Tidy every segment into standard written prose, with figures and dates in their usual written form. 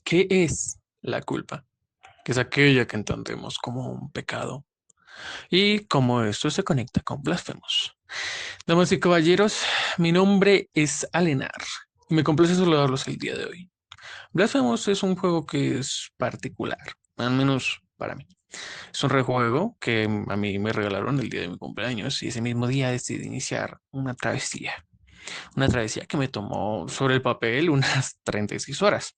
¿Qué es la culpa? Que es aquella que entendemos como un pecado y cómo esto se conecta con blasfemos. Damas y caballeros, mi nombre es Alenar y me complace saludarlos el día de hoy. Blasphemous es un juego que es particular, al menos para mí. Es un rejuego que a mí me regalaron el día de mi cumpleaños y ese mismo día decidí iniciar una travesía. Una travesía que me tomó sobre el papel unas 36 horas,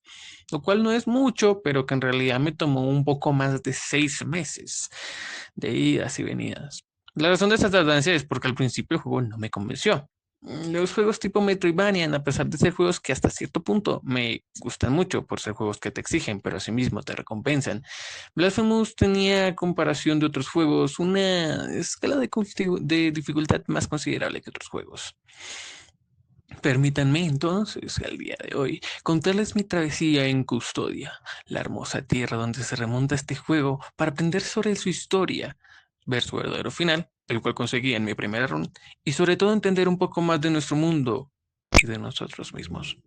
lo cual no es mucho, pero que en realidad me tomó un poco más de 6 meses de idas y venidas. La razón de esta tardanza es porque al principio el juego no me convenció. Los juegos tipo Metroidvania, a pesar de ser juegos que hasta cierto punto me gustan mucho por ser juegos que te exigen, pero asimismo te recompensan, Blasphemous tenía, a comparación de otros juegos, una escala de dificultad más considerable que otros juegos. Permítanme entonces, al día de hoy, contarles mi travesía en Custodia, la hermosa tierra donde se remonta este juego para aprender sobre su historia, ver su verdadero final, el cual conseguí en mi primera run, y sobre todo entender un poco más de nuestro mundo y de nosotros mismos.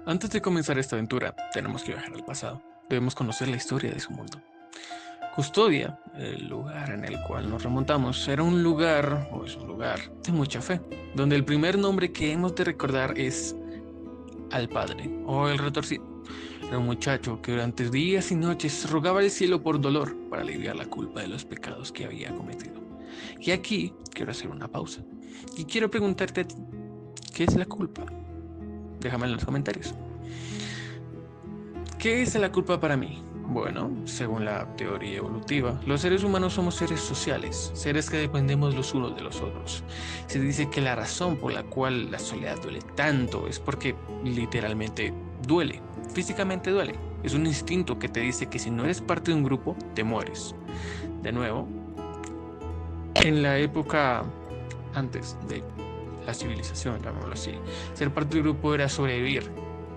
Antes de comenzar esta aventura, tenemos que viajar al pasado. Debemos conocer la historia de su mundo. Custodia, el lugar en el cual nos remontamos, era un lugar, o es un lugar, de mucha fe, donde el primer nombre que hemos de recordar es al padre, o el retorcido. Era un muchacho que durante días y noches rogaba al cielo por dolor para aliviar la culpa de los pecados que había cometido. Y aquí quiero hacer una pausa. Y quiero preguntarte a ti, ¿qué es la culpa? Déjame en los comentarios. ¿Qué es la culpa para mí? Bueno, según la teoría evolutiva, los seres humanos somos seres sociales, seres que dependemos los unos de los otros. Se dice que la razón por la cual la soledad duele tanto es porque literalmente duele, físicamente duele. Es un instinto que te dice que si no eres parte de un grupo, te mueres. De nuevo, en la época antes de la civilización, llamémoslo así, ser parte del grupo era sobrevivir,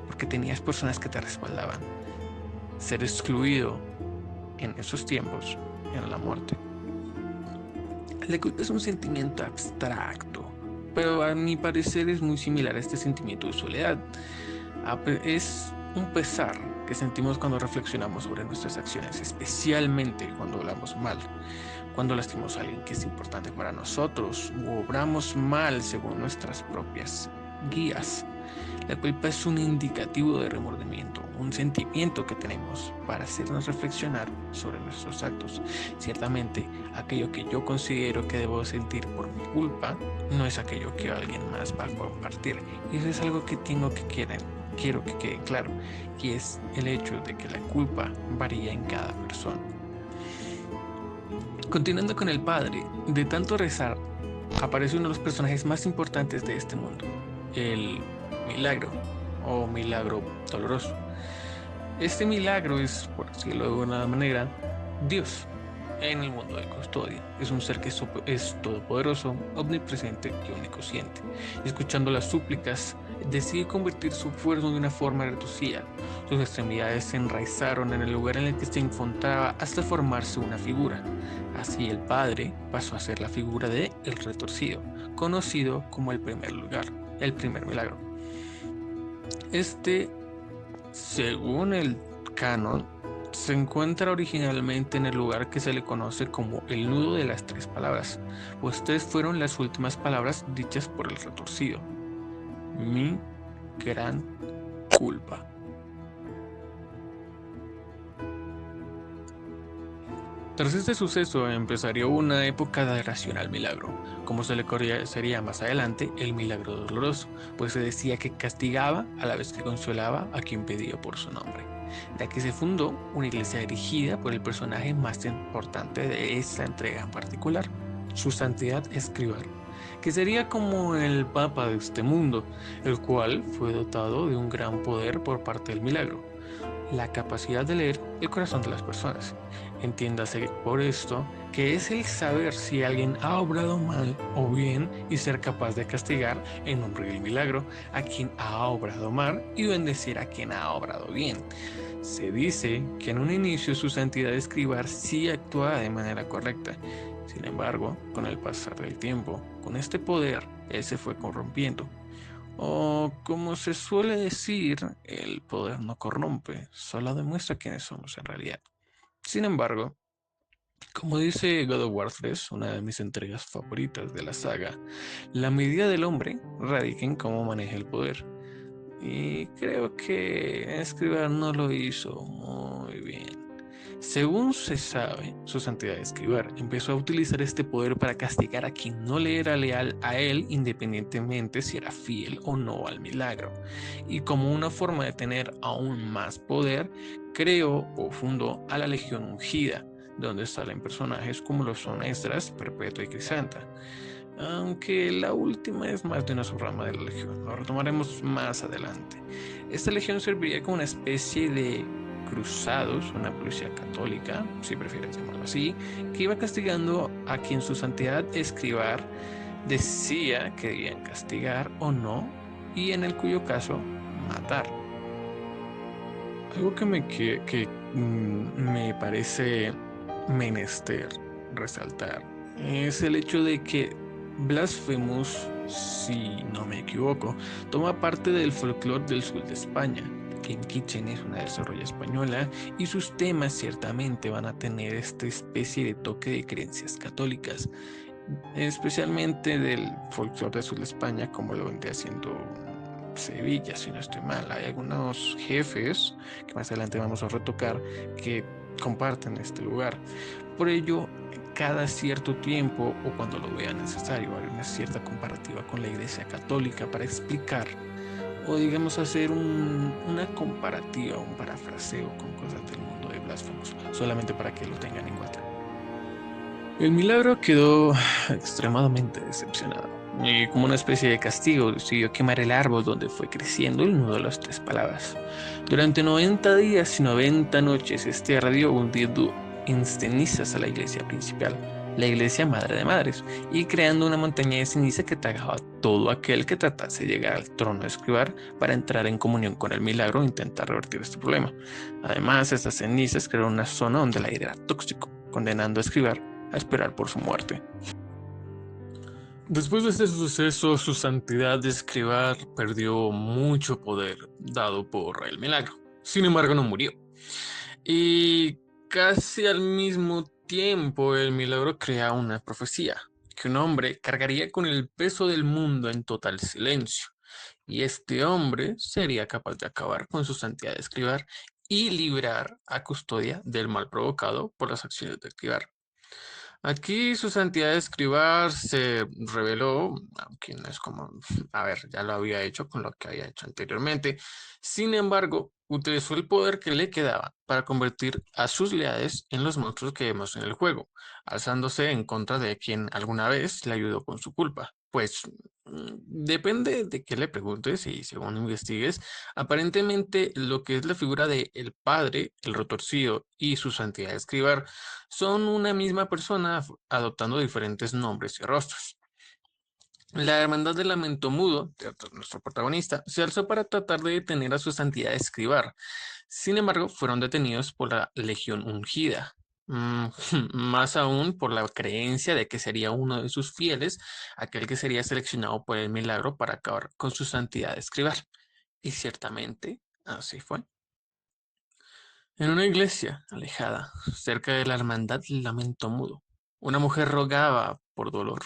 porque tenías personas que te respaldaban. Ser excluido en esos tiempos era la muerte. La culpa es un sentimiento abstracto, pero a mi parecer es muy similar a este sentimiento de soledad. Es un pesar que sentimos cuando reflexionamos sobre nuestras acciones, especialmente cuando hablamos mal, cuando lastimamos a alguien que es importante para nosotros o obramos mal según nuestras propias guías. La culpa es un indicativo de remordimiento, un sentimiento que tenemos para hacernos reflexionar sobre nuestros actos. Ciertamente, aquello que yo considero que debo sentir por mi culpa no es aquello que alguien más va a compartir. Y eso es algo que quiero que quede claro, y es el hecho de que la culpa varía en cada persona. Continuando con el padre, de tanto rezar, aparece uno de los personajes más importantes de este mundo, el milagro o milagro doloroso. Este milagro es, por decirlo de alguna manera, Dios en el mundo de Custodia. Es un ser que es todopoderoso, omnipresente y omnisciente. Escuchando las súplicas, decide convertir su fuerza de una forma reducida. Sus extremidades se enraizaron en el lugar en el que se encontraba hasta formarse una figura. Así el padre pasó a ser la figura de el retorcido, conocido como el primer lugar, el primer milagro. Este, según el canon, se encuentra originalmente en el lugar que se le conoce como el nudo de las tres palabras, pues tres fueron las últimas palabras dichas por el retorcido. Mi gran culpa. Tras este suceso empezaría una época de adoración al milagro, como se le conocería más adelante el milagro doloroso, pues se decía que castigaba a la vez que consolaba a quien pedía por su nombre. De aquí se fundó una iglesia dirigida por el personaje más importante de esta entrega en particular, su santidad Escribano, que sería como el papa de este mundo, el cual fue dotado de un gran poder por parte del milagro, la capacidad de leer el corazón de las personas. Entiéndase por esto que es el saber si alguien ha obrado mal o bien y ser capaz de castigar en nombre del milagro a quien ha obrado mal y bendecir a quien ha obrado bien. Se dice que en un inicio su santidad escribar sí actuaba de manera correcta. Sin embargo, con el pasar del tiempo, con este poder, él se fue corrompiendo. O como se suele decir, el poder no corrompe, solo demuestra quiénes somos en realidad. Sin embargo, como dice God of War 3, una de mis entregas favoritas de la saga, la medida del hombre radica en cómo maneja el poder. Y creo que Escribá no lo hizo muy bien. Según se sabe, su santidad Escribar empezó a utilizar este poder para castigar a quien no le era leal a él, independientemente si era fiel o no al milagro. Y como una forma de tener aún más poder, creó o fundó a la Legión Ungida, donde salen personajes como lo son Esdras, Perpetua y Crisanta. Aunque la última es más de una subrama de la legión, lo retomaremos más adelante. Esta legión serviría como una especie de cruzados, una policía católica, si prefieres llamarlo así, que iba castigando a quien su santidad Escribar decía que debían castigar o no, y en el cuyo caso matar. Algo me parece menester resaltar es el hecho de que Blasphemous, si no me equivoco, toma parte del folclore del sur de España. Kim Kitchen es una desarrolla española y sus temas ciertamente van a tener esta especie de toque de creencias católicas, especialmente del folclore del sur de España, como lo vendría haciendo Sevilla, si no estoy mal. Hay algunos jefes que más adelante vamos a retocar que comparten este lugar. Por ello, cada cierto tiempo o cuando lo vea necesario, haré una cierta comparativa con la Iglesia Católica para explicar o digamos hacer una comparativa, un parafraseo con cosas del mundo de Blasphemous, solamente para que lo tengan en cuenta. El milagro quedó extremadamente decepcionado y como una especie de castigo decidió quemar el árbol donde fue creciendo el nudo de las tres palabras. Durante 90 días y 90 noches este ardió hundiendo en cenizas a la iglesia principal, la iglesia madre de madres, y creando una montaña de ceniza que tragaba a todo aquel que tratase de llegar al trono de escribar para entrar en comunión con el milagro e intentar revertir este problema. Además, estas cenizas crearon una zona donde el aire era tóxico, condenando a escribar a esperar por su muerte. Después de este suceso, su santidad de escribar perdió mucho poder dado por el milagro. Sin embargo, no murió. Y casi al mismo tiempo, el milagro crea una profecía, que un hombre cargaría con el peso del mundo en total silencio. Y este hombre sería capaz de acabar con su santidad de escribar y librar a Custodia del mal provocado por las acciones de escribar. Aquí su santidad de escribar se reveló, aunque no es como, a ver, ya lo había hecho con lo que había hecho anteriormente. Sin embargo, utilizó el poder que le quedaba para convertir a sus leales en los monstruos que vemos en el juego, alzándose en contra de quien alguna vez le ayudó con su culpa. Pues depende de qué le preguntes y según investigues, aparentemente lo que es la figura de el padre, el retorcido y su santidad de escribar son una misma persona adoptando diferentes nombres y rostros. La Hermandad del Lamento Mudo, nuestro protagonista, se alzó para tratar de detener a su santidad de escribar. Sin embargo, fueron detenidos por la Legión Ungida. Más aún por la creencia de que sería uno de sus fieles, aquel que sería seleccionado por el milagro para acabar con su santidad de escribar. Y ciertamente, así fue. En una iglesia alejada, cerca de la Hermandad del Lamento Mudo, una mujer rogaba por dolor,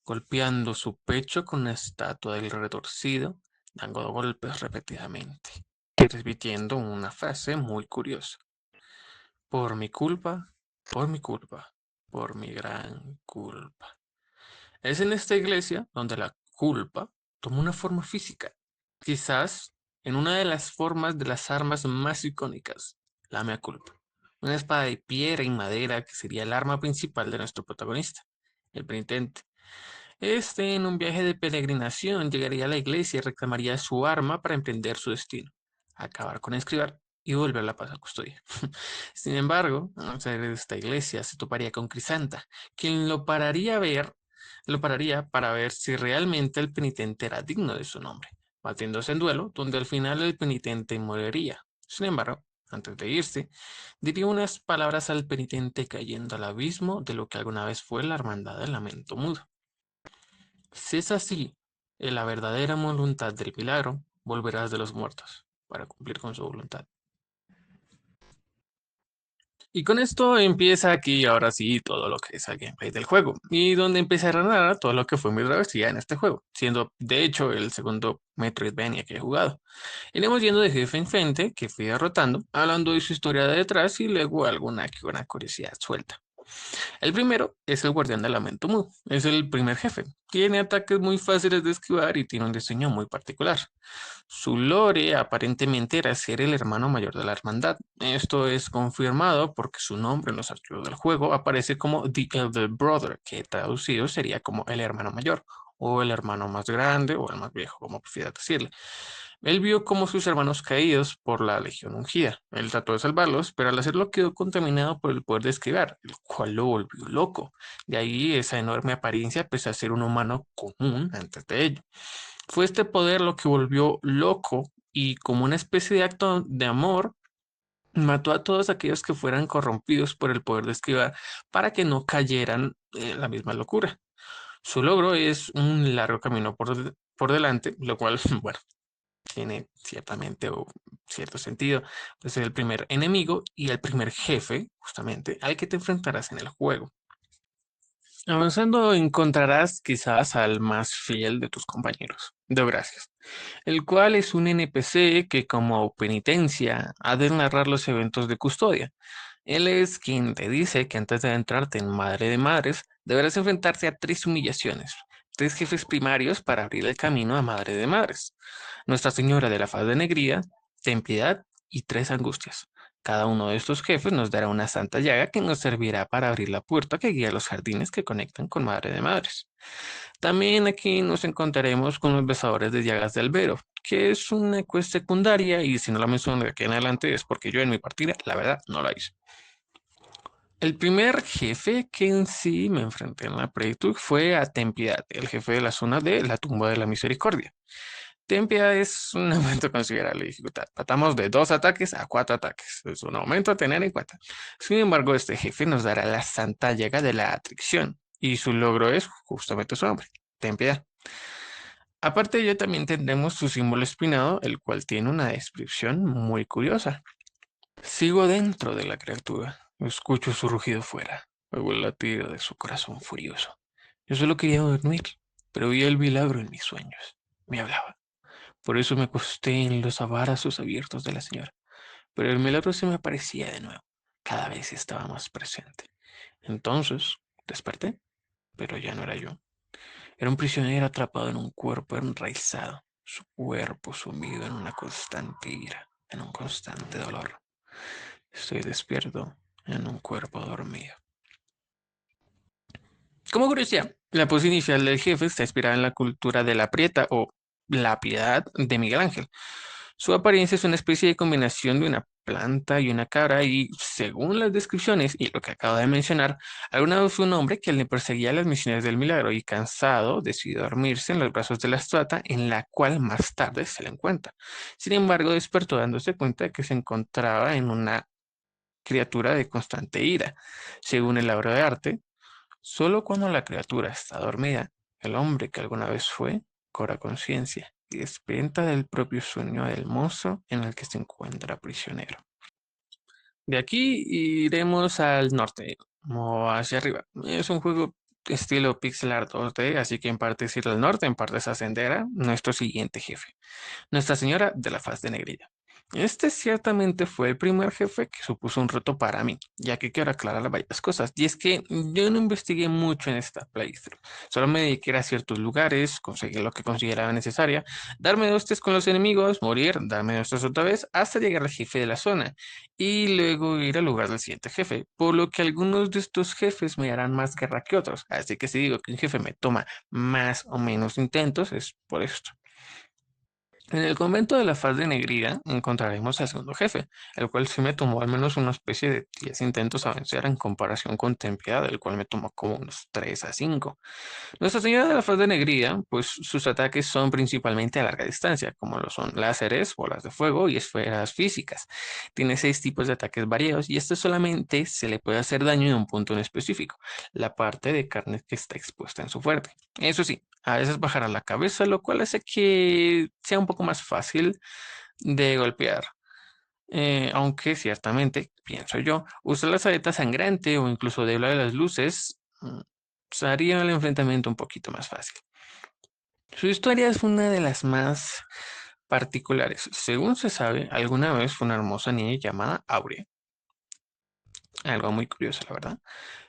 golpeando su pecho con una estatua del retorcido, dando golpes repetidamente, repitiendo una frase muy curiosa. Por mi culpa, por mi culpa, por mi gran culpa. Es en esta iglesia donde la culpa toma una forma física, quizás en una de las formas de las armas más icónicas, la mea culpa. Una espada de piedra y madera que sería el arma principal de nuestro protagonista, el penitente. Este, en un viaje de peregrinación, llegaría a la iglesia y reclamaría su arma para emprender su destino, acabar con Escribar y volver la paz a custodia. Sin embargo, al salir de esta iglesia se toparía con Crisanta, quien lo pararía para ver si realmente el penitente era digno de su nombre, batiéndose en duelo, donde al final el penitente moriría. Sin embargo, antes de irse, diría unas palabras al penitente cayendo al abismo de lo que alguna vez fue la hermandad del lamento mudo. Si es así, en la verdadera voluntad del milagro, volverás de los muertos para cumplir con su voluntad. Y con esto empieza aquí ahora sí todo lo que es el gameplay del juego y donde empezará a narrar todo lo que fue mi travesía en este juego, siendo de hecho el segundo Metroidvania que he jugado. Iremos yendo de jefe en frente que fui derrotando, hablando de su historia de detrás y luego alguna que una curiosidad suelta. El primero es el Guardián del Lamento Mu. Es el primer jefe. Tiene ataques muy fáciles de esquivar y tiene un diseño muy particular. Su lore aparentemente era ser el hermano mayor de la hermandad. Esto es confirmado porque su nombre en los archivos del juego aparece como The Elder Brother, que traducido sería como el hermano mayor, o el hermano más grande, o el más viejo, como prefieras decirle. Él vio cómo sus hermanos caídos por la Legión Ungida. Él trató de salvarlos, pero al hacerlo quedó contaminado por el poder de Escribar, el cual lo volvió loco. De ahí esa enorme apariencia pese a ser un humano común antes de ello. Fue este poder lo que volvió loco y como una especie de acto de amor, mató a todos aquellos que fueran corrompidos por el poder de Escribar para que no cayeran en la misma locura. Su logro es un largo camino por delante, lo cual, bueno, tiene ciertamente o cierto sentido, pues el primer enemigo y el primer jefe, justamente, al que te enfrentarás en el juego. Avanzando encontrarás quizás al más fiel de tus compañeros, de gracias, el cual es un NPC que como penitencia ha de narrar los eventos de custodia. Él es quien te dice que antes de adentrarte en Madre de Madres, deberás enfrentarte a tres humillaciones, tres jefes primarios para abrir el camino a Madre de Madres. Nuestra Señora de la Faz de Negría, ten piedad y tres angustias. Cada uno de estos jefes nos dará una santa llaga que nos servirá para abrir la puerta que guía a los jardines que conectan con Madre de Madres. También aquí nos encontraremos con los besadores de llagas de Albero, que es una quest secundaria y si no la menciono de aquí en adelante es porque yo en mi partida, la verdad, no la hice. El primer jefe que en sí me enfrenté en la Playthrough fue a Tempiedad, el jefe de la zona de la Tumba de la Misericordia. Tempia es un aumento considerable de dificultad. Pasamos de 2 ataques a 4 ataques. Es un aumento a tener en cuenta. Sin embargo, este jefe nos dará la santa llaga de la atracción. Y su logro es justamente su nombre, Tempia. Aparte de ello, también tendremos su símbolo espinado, el cual tiene una descripción muy curiosa. Sigo dentro de la criatura. Escucho su rugido fuera. Oigo el latido de su corazón furioso. Yo solo quería dormir, pero vi el milagro en mis sueños. Me hablaba. Por eso me acosté en los abrazos abiertos de la señora. Pero el milagro se me aparecía de nuevo. Cada vez estaba más presente. Entonces, desperté, pero ya no era yo. Era un prisionero atrapado en un cuerpo enraizado, su cuerpo sumido en una constante ira, en un constante dolor. Estoy despierto en un cuerpo dormido. Como curiosidad, la pose inicial del jefe está inspirada en la cultura de la Prieta o la Piedad de Miguel Ángel. Su apariencia es una especie de combinación de una planta y una cabra y, según las descripciones y lo que acabo de mencionar, alguna vez fue un hombre que le perseguía las misiones del milagro y cansado decidió dormirse en los brazos de la estatua en la cual más tarde se le encuentra. Sin embargo, despertó dándose cuenta de que se encontraba en una criatura de constante ira. Según el obra de arte, solo cuando la criatura está dormida, el hombre que alguna vez fue cobra conciencia y despierta del propio sueño del monstruo en el que se encuentra prisionero. De aquí iremos al norte o hacia arriba. Es un juego estilo pixel art 2D, así que en parte es ir al norte, en parte es ascender a nuestro siguiente jefe. Nuestra Señora de la Faz de Negrilla. Este ciertamente fue el primer jefe que supuso un reto para mí, ya que quiero aclarar varias cosas. Y es que yo no investigué mucho en esta playthrough. Solo me dediqué a ciertos lugares, conseguir lo que consideraba necesaria, darme de hostias con los enemigos, morir, darme de hostias otra vez, hasta llegar al jefe de la zona. Y luego ir al lugar del siguiente jefe. Por lo que algunos de estos jefes me harán más guerra que otros. Así que si digo que un jefe me toma más o menos intentos, es por esto. En el convento de la Faz de Negrida encontraremos al segundo jefe, el cual sí me tomó al menos una especie de 10 intentos a vencer en comparación con Tempiada, el cual me tomó como unos 3 a 5. Nuestra Señora de la Faz de Negrida, pues sus ataques son principalmente a larga distancia, como lo son láseres, bolas de fuego y esferas físicas. Tiene 6 tipos de ataques variados y esto solamente se le puede hacer daño en un punto en específico, la parte de carne que está expuesta en su fuerte. Eso sí, a veces bajará la cabeza, lo cual hace que sea un poco más fácil de golpear. Aunque ciertamente, pienso yo, usar la saeta sangrante o incluso de las luces haría el enfrentamiento un poquito más fácil. Su historia es una de las más particulares. Según se sabe, alguna vez fue una hermosa niña llamada Aurea. Algo muy curioso, la verdad.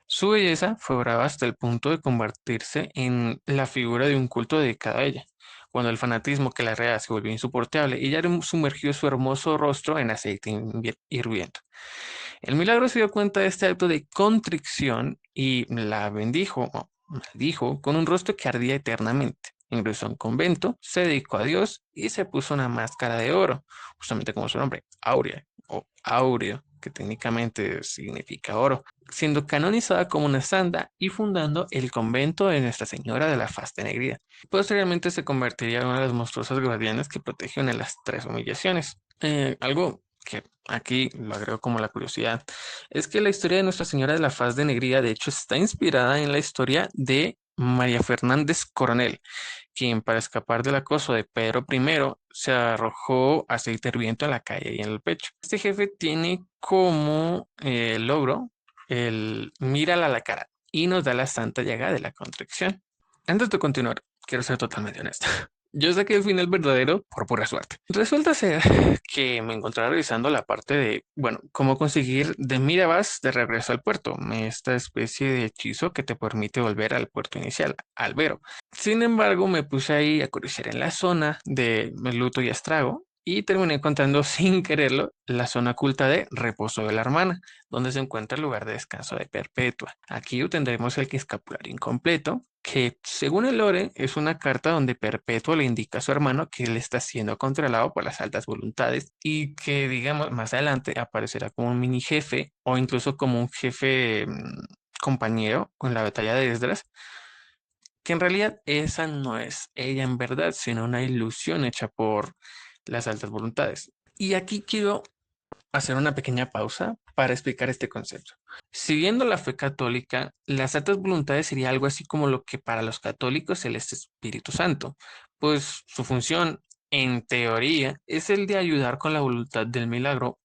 Su belleza fue brava hasta el punto de convertirse en la figura de un culto dedicado a ella. Cuando el fanatismo que la rodea se volvió insoportable, ella sumergió su hermoso rostro en aceite hirviendo. El milagro se dio cuenta de este acto de contrición y la bendijo, o maldijo, con un rostro que ardía eternamente. Ingresó a un convento, se dedicó a Dios y se puso una máscara de oro, justamente como su nombre, Aurea o Áureo, que técnicamente significa oro, siendo canonizada como una santa y fundando el convento de Nuestra Señora de la Faz de Negrida. Posteriormente se convertiría en una de las monstruosas guardianas que protegieron en las 3 humillaciones. Algo que aquí lo agrego como la curiosidad, es que la historia de Nuestra Señora de la Faz de Negrida, de hecho, está inspirada en la historia de María Fernández Coronel, quien para escapar del acoso de Pedro I se arrojó aceite hirviendo en la calle y en el pecho. Este jefe tiene como logro el mírala a la cara y nos da la santa llaga de la contrición. Antes de continuar, quiero ser totalmente honesto. Yo saqué el final verdadero por pura suerte. Resulta ser que me encontraba revisando la parte de, bueno, cómo conseguir de Mirabas de regreso al puerto, esta especie de hechizo que te permite volver al puerto inicial, al Vero. Sin embargo, me puse ahí a curiosear en la zona de Luto y Estrago y terminé encontrando sin quererlo la zona oculta de Reposo de la Hermana, donde se encuentra el lugar de descanso de Perpetua. Aquí obtendremos el escapulario incompleto, que según el lore es una carta donde Perpetua le indica a su hermano que él está siendo controlado por las altas voluntades y que, digamos, más adelante aparecerá como un mini jefe o incluso como un jefe compañero con la batalla de Esdras, que en realidad esa no es ella en verdad, sino una ilusión hecha por las altas voluntades. Y aquí quiero hacer una pequeña pausa para explicar este concepto. Siguiendo la fe católica, las altas voluntades sería algo así como lo que para los católicos es el Espíritu Santo, pues su función, en teoría, es el de ayudar con la voluntad del milagro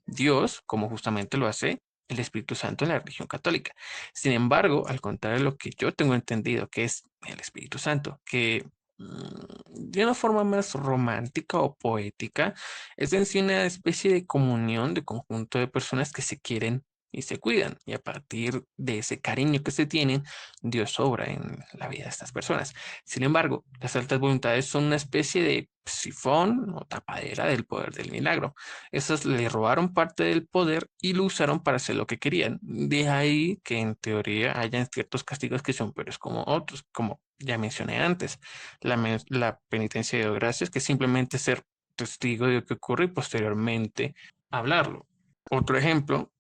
Dios, como justamente lo hace el Espíritu Santo en la religión católica. Sin embargo, al contrario de lo que yo tengo entendido que es el Espíritu Santo, que de una forma más romántica o poética, es en sí una especie de comunión de conjunto de personas que se quieren y se cuidan. Y a partir de ese cariño que se tienen, Dios obra en la vida de estas personas. Sin embargo, las altas voluntades son una especie de sifón o tapadera del poder del milagro. Esas le robaron parte del poder y lo usaron para hacer lo que querían. De ahí que en teoría hayan ciertos castigos que son peores como otros, como ya mencioné antes. La penitencia de gracias, que es simplemente ser testigo de lo que ocurre y posteriormente hablarlo. Otro ejemplo,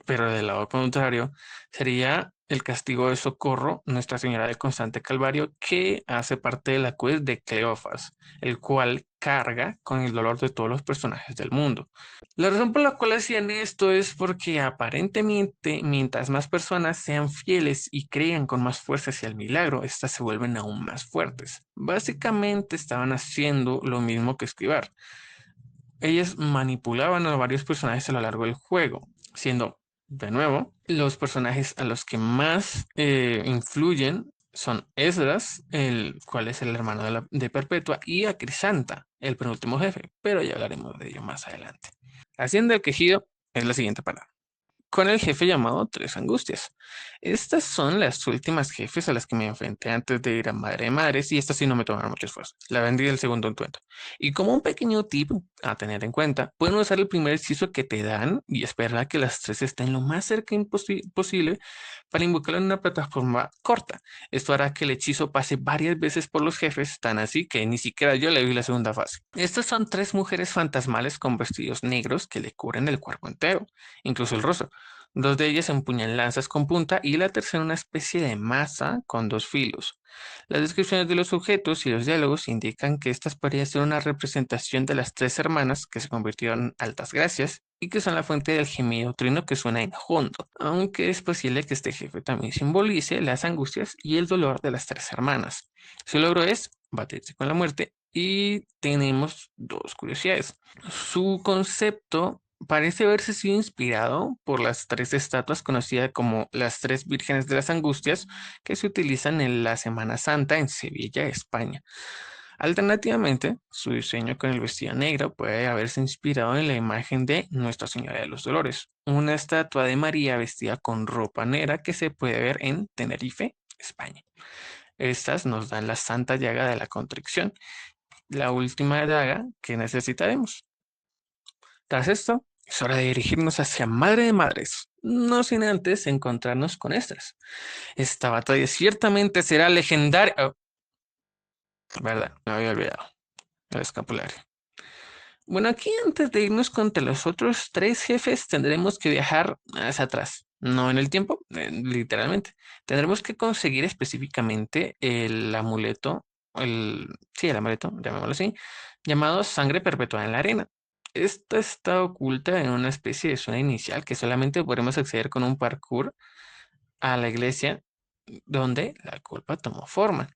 pero del lado contrario, sería el castigo de socorro, Nuestra Señora del Constante Calvario, que hace parte de la cruz de Cleofas, el cual carga con el dolor de todos los personajes del mundo. La razón por la cual hacían esto es porque aparentemente, mientras más personas sean fieles y crean con más fuerza hacia el milagro, estas se vuelven aún más fuertes. Básicamente estaban haciendo lo mismo que esquivar. Ellas manipulaban a varios personajes a lo largo del juego, siendo, de nuevo, los personajes a los que más influyen son Esdras, el cual es el hermano de Perpetua, y a Crisanta, el penúltimo jefe, pero ya hablaremos de ello más adelante. Hacienda el quejido es la siguiente palabra. con el jefe llamado Tres Angustias. Estas son las últimas jefes a las que me enfrenté antes de ir a Madre de Madres y estas sí no me tomaron mucho esfuerzo. La vendí del segundo encuentro. Y como un pequeño tip a tener en cuenta, pueden usar el primer hechizo que te dan y esperar a que las tres estén lo más cerca posible para invocarlo en una plataforma corta. Esto hará que el hechizo pase varias veces por los jefes, tan así que ni siquiera yo le vi la segunda fase. Estas son tres mujeres fantasmales con vestidos negros que le cubren el cuerpo entero, incluso el rostro. Dos de ellas empuñan lanzas con punta y la tercera una especie de masa con dos filos. Las descripciones de los objetos y los diálogos indican que estas podrían ser una representación de las tres hermanas que se convirtieron en altas gracias y que son la fuente del gemido trino que suena en hondo, aunque es posible que este jefe también simbolice las angustias y el dolor de las tres hermanas. Su logro es batirse con la muerte y tenemos dos curiosidades. Su concepto parece haberse sido inspirado por las tres estatuas conocidas como las tres vírgenes de las angustias que se utilizan en la Semana Santa en Sevilla, España. Alternativamente, su diseño con el vestido negro puede haberse inspirado en la imagen de Nuestra Señora de los Dolores, una estatua de María vestida con ropa negra que se puede ver en Tenerife, España. Estas nos dan la Santa Llaga de la Contrición, la última llaga que necesitaremos. Tras esto, es hora de dirigirnos hacia Madre de Madres, no sin antes encontrarnos con estas. Esta batalla ciertamente será legendaria. Oh, verdad, me había olvidado. El escapulario. Bueno, aquí antes de irnos contra los otros tres jefes, tendremos que viajar hacia atrás. No en el tiempo, literalmente. Tendremos que conseguir específicamente el amuleto, sí, el amuleto, llamémoslo así, llamado Sangre Perpetua en la Arena. Esta está oculta en una especie de zona inicial que solamente podremos acceder con un parkour a la iglesia donde la culpa tomó forma.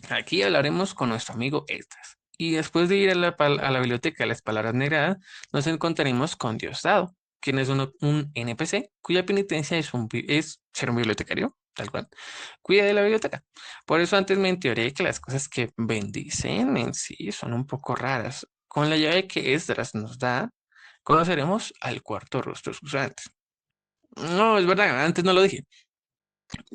Aquí hablaremos con nuestro amigo Esdras. Y después de ir a la biblioteca de las palabras negras, nos encontraremos con Diosdado, quien es un NPC cuya penitencia es ser un bibliotecario, tal cual. Cuida de la biblioteca. Por eso antes me enteré que las cosas que bendicen en sí son un poco raras. Con la llave que Esdras nos da, conoceremos al cuarto rostro susurrante. No, es verdad, antes no lo dije.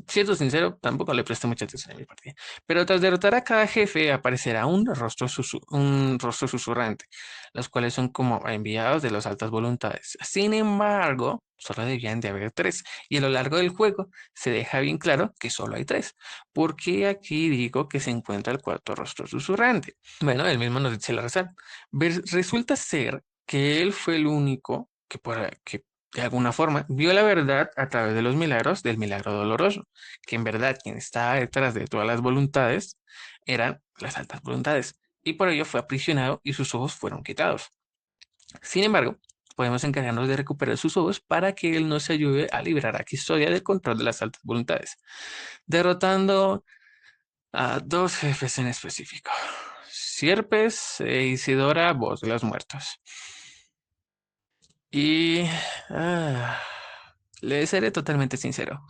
Siendo sincero, tampoco le presté mucha atención a mi partida. Pero tras derrotar a cada jefe aparecerá un rostro susurrante, los cuales son como enviados de las altas voluntades. Sin embargo, solo debían de haber tres, y a lo largo del juego se deja bien claro que solo hay tres. Porque aquí digo que se encuentra el cuarto rostro susurrante. Bueno, él mismo nos dice la razón. Resulta ser que él fue el único que de alguna forma, vio la verdad a través de los milagros del milagro doloroso, que en verdad quien estaba detrás de todas las voluntades eran las altas voluntades, y por ello fue aprisionado y sus ojos fueron quitados. Sin embargo, podemos encargarnos de recuperar sus ojos para que él nos ayude a liberar a Custodia del control de las altas voluntades, derrotando a dos jefes en específico, Sierpes e Isidora, voz de los muertos. Y le seré totalmente sincero.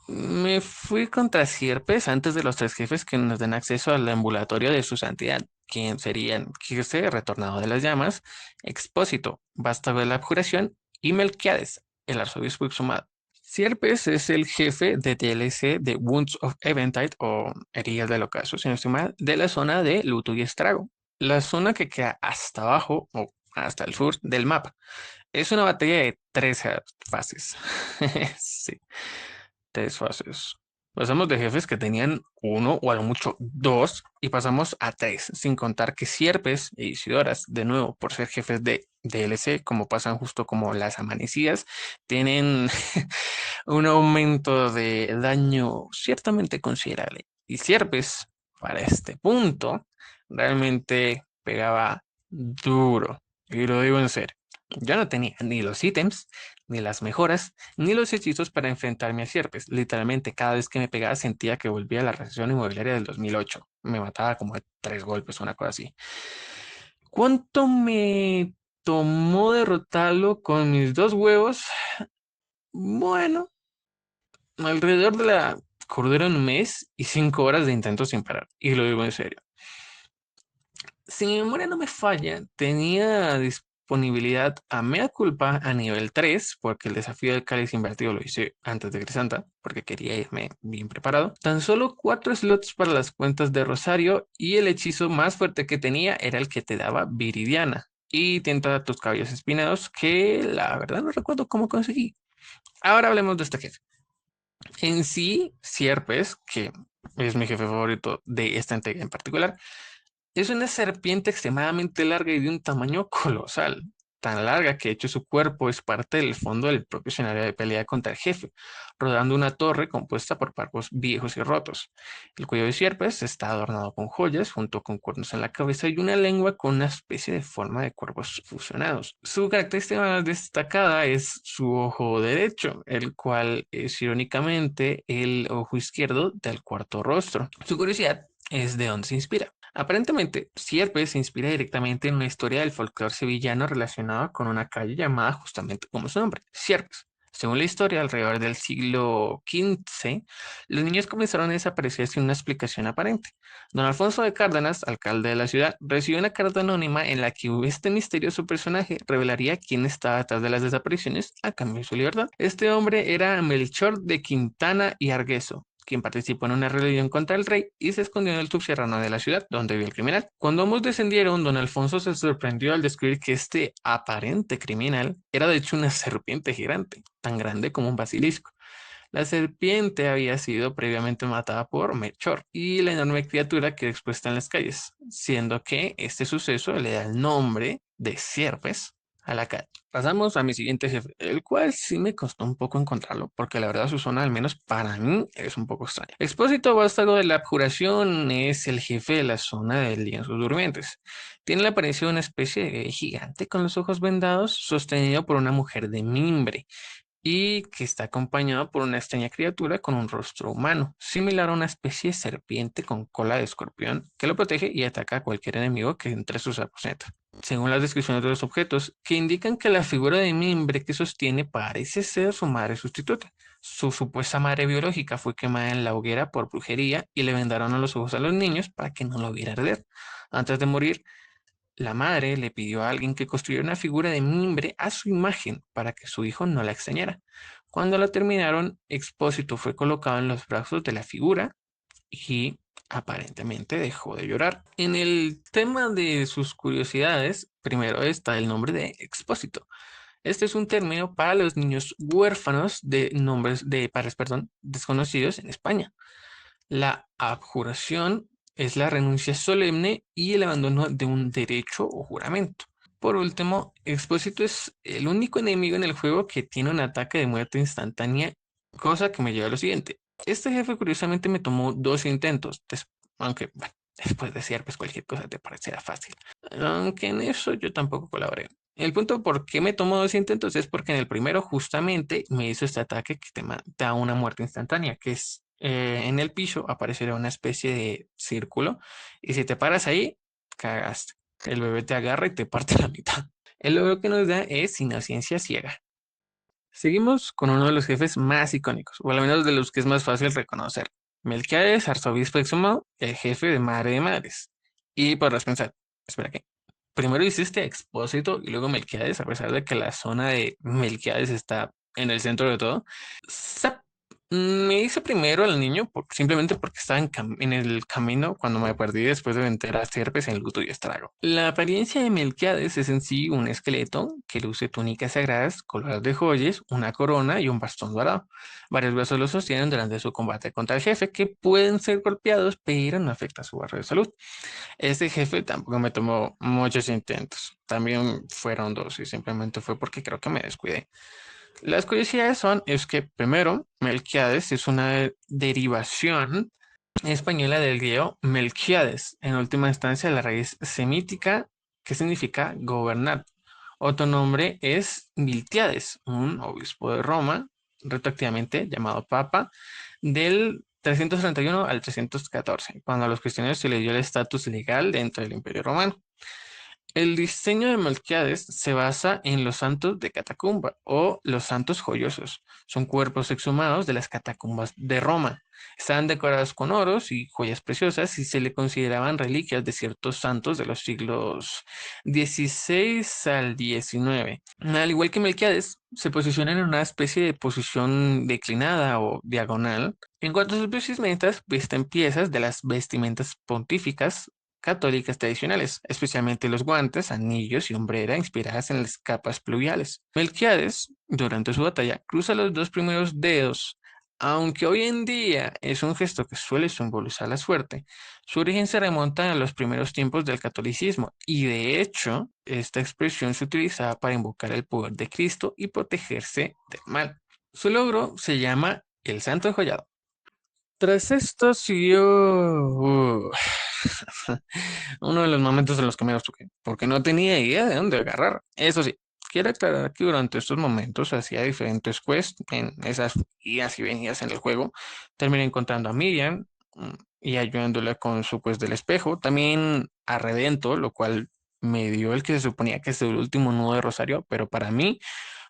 Me fui contra Sierpes antes de los tres jefes que nos den acceso al ambulatorio de su santidad, quien serían Kirce, retornado de las llamas, Expósito, vástago de la abjuración, y Melquiades, el arzobispo exhumado. Sierpes es el jefe de DLC de Wounds of Eventide o Heridas del Ocaso, si no estoy mal, de la zona de Luto y Estrago, la zona que queda hasta abajo o hasta el sur del mapa. Es una batalla de tres fases. Sí, tres fases. Pasamos de jefes que tenían uno o a lo mucho dos y pasamos a tres, sin contar que Sierpes e Isidoras, de nuevo, por ser jefes de DLC, como pasan justo como las amanecidas, tienen un aumento de daño ciertamente considerable. Y Sierpes, para este punto, realmente pegaba duro. Y lo digo en serio. Yo no tenía ni los ítems, ni las mejoras, ni los hechizos para enfrentarme a Sierpes. Literalmente, cada vez que me pegaba sentía que volvía a la recesión inmobiliaria del 2008. Me mataba como de 3 golpes, una cosa así. ¿Cuánto me tomó derrotarlo con mis 2 huevos? Bueno, alrededor de la cordura un mes y 5 horas de intento sin parar. Y lo digo en serio. Si mi memoria no me falla, tenía disponibilidad a mea culpa a nivel 3, porque el desafío del cáliz invertido lo hice antes de Grisanta, porque quería irme bien preparado. Tan solo 4 slots para las cuentas de Rosario y el hechizo más fuerte que tenía era el que te daba Viridiana. Y tienta tus cabellos espinados, que la verdad no recuerdo cómo conseguí. Ahora hablemos de este jefe. En sí, Sierpes, que es mi jefe favorito de esta entrega en particular, es una serpiente extremadamente larga y de un tamaño colosal, tan larga que de hecho su cuerpo es parte del fondo del propio escenario de pelea contra el jefe, rodando una torre compuesta por barcos viejos y rotos. El cuello de Sierpes está adornado con joyas, junto con cuernos en la cabeza y una lengua con una especie de forma de cuervos fusionados. Su característica más destacada es su ojo derecho, el cual es irónicamente el ojo izquierdo del cuarto rostro. Su curiosidad es de dónde se inspira. Aparentemente, Sierpes se inspira directamente en una historia del folclore sevillano relacionada con una calle llamada justamente como su nombre, Sierpes. Según la historia, alrededor del siglo XV, los niños comenzaron a desaparecer sin una explicación aparente. Don Alfonso de Cárdenas, alcalde de la ciudad, recibió una carta anónima en la que este misterioso personaje revelaría quién estaba detrás de las desapariciones a cambio de su libertad. Este hombre era Melchor de Quintana y Argueso, quien participó en una rebelión contra el rey y se escondió en el subterráneo de la ciudad, donde vio el criminal. Cuando ambos descendieron, don Alfonso se sorprendió al descubrir que este aparente criminal era de hecho una serpiente gigante, tan grande como un basilisco. La serpiente había sido previamente matada por Melchor y la enorme criatura quedó expuesta en las calles, siendo que este suceso le da el nombre de Sierpes a la calle. Pasamos a mi siguiente jefe, el cual sí me costó un poco encontrarlo, porque la verdad su zona, al menos para mí, es un poco extraña. Expósito Vástago de la Abjuración es el jefe de la zona del lienzos durmientes. Tiene la apariencia de una especie de gigante con los ojos vendados, sostenido por una mujer de mimbre y que está acompañado por una extraña criatura con un rostro humano, similar a una especie de serpiente con cola de escorpión, que lo protege y ataca a cualquier enemigo que entre sus aposentos. Según las descripciones de los objetos, que indican que la figura de mimbre que sostiene parece ser su madre sustituta. Su supuesta madre biológica fue quemada en la hoguera por brujería y le vendaron a los ojos a los niños para que no lo viera arder. Antes de morir, la madre le pidió a alguien que construyera una figura de mimbre a su imagen para que su hijo no la extrañara. Cuando la terminaron, Expósito fue colocado en los brazos de la figura y aparentemente dejó de llorar. En el tema de sus curiosidades, primero está el nombre de Expósito. Este es un término para los niños huérfanos de nombres de padres, perdón, desconocidos en España. La abjuración es la renuncia solemne y el abandono de un derecho o juramento. Por último, Expósito es el único enemigo en el juego que tiene un ataque de muerte instantánea, cosa que me lleva a lo siguiente. Este jefe curiosamente me tomó 2 intentos, aunque bueno, después de ser pues cualquier cosa te parecerá fácil. Aunque en eso yo tampoco colaboré. El punto por qué me tomó 2 intentos es porque en el primero justamente me hizo este ataque que te da una muerte instantánea, que es en el piso aparecerá una especie de círculo y si te paras ahí, cagaste. El bebé te agarra y te parte la mitad. El logro que nos da es inocencia ciega. Seguimos con uno de los jefes más icónicos, o al menos de los que es más fácil reconocer. Melquiades, arzobispo exhumado, el jefe de Madre de Madres. Y podrás pensar, espera, ¿qué? Primero hiciste Expósito y luego Melquiades, a pesar de que la zona de Melquiades está en el centro de todo. Me hice primero al niño simplemente porque estaba en el camino cuando me perdí después de vencer a Sierpes en luto y estrago. La apariencia de Melquiades es en sí un esqueleto que luce túnicas sagradas, coloradas de joyas, una corona y un bastón dorado. Varios brazos lo sostienen durante su combate contra el jefe, que pueden ser golpeados, pero no afecta su barra de salud. Este jefe tampoco me tomó muchos intentos. También fueron 2 y simplemente fue porque creo que me descuidé. Las curiosidades es que primero, Melquiades es una derivación española del griego Melquiades, en última instancia la raíz semítica que significa gobernar. Otro nombre es Miltiades, un obispo de Roma, retroactivamente llamado Papa, del 331 al 314, cuando a los cristianos se les dio el estatus legal dentro del Imperio Romano. El diseño de Melquiades se basa en los santos de catacumba o los santos joyosos. Son cuerpos exhumados de las catacumbas de Roma. Estaban decorados con oros y joyas preciosas y se le consideraban reliquias de ciertos santos de los siglos XVI al XIX. Al igual que Melquiades, se posicionan en una especie de posición declinada o diagonal. En cuanto a sus vestimentas, visten piezas de las vestimentas pontíficas católicas tradicionales, especialmente los guantes, anillos y hombrera inspiradas en las capas pluviales. Melquiades, durante su batalla, cruza los dos primeros dedos. Aunque hoy en día es un gesto que suele simbolizar la suerte, su origen se remonta a los primeros tiempos del catolicismo y de hecho esta expresión se utilizaba para invocar el poder de Cristo y protegerse del mal. Su logro se llama el Santo Enjollado. Tras esto siguió uno de los momentos en los que menos toqué, porque no tenía idea de dónde agarrar. Eso sí, quiero aclarar que durante estos momentos hacía diferentes quests en esas idas y venidas en el juego. Terminé encontrando a Miriam y ayudándola con su quest del espejo. También a Redento, lo cual me dio el que se suponía que es el último nudo de Rosario, pero para mí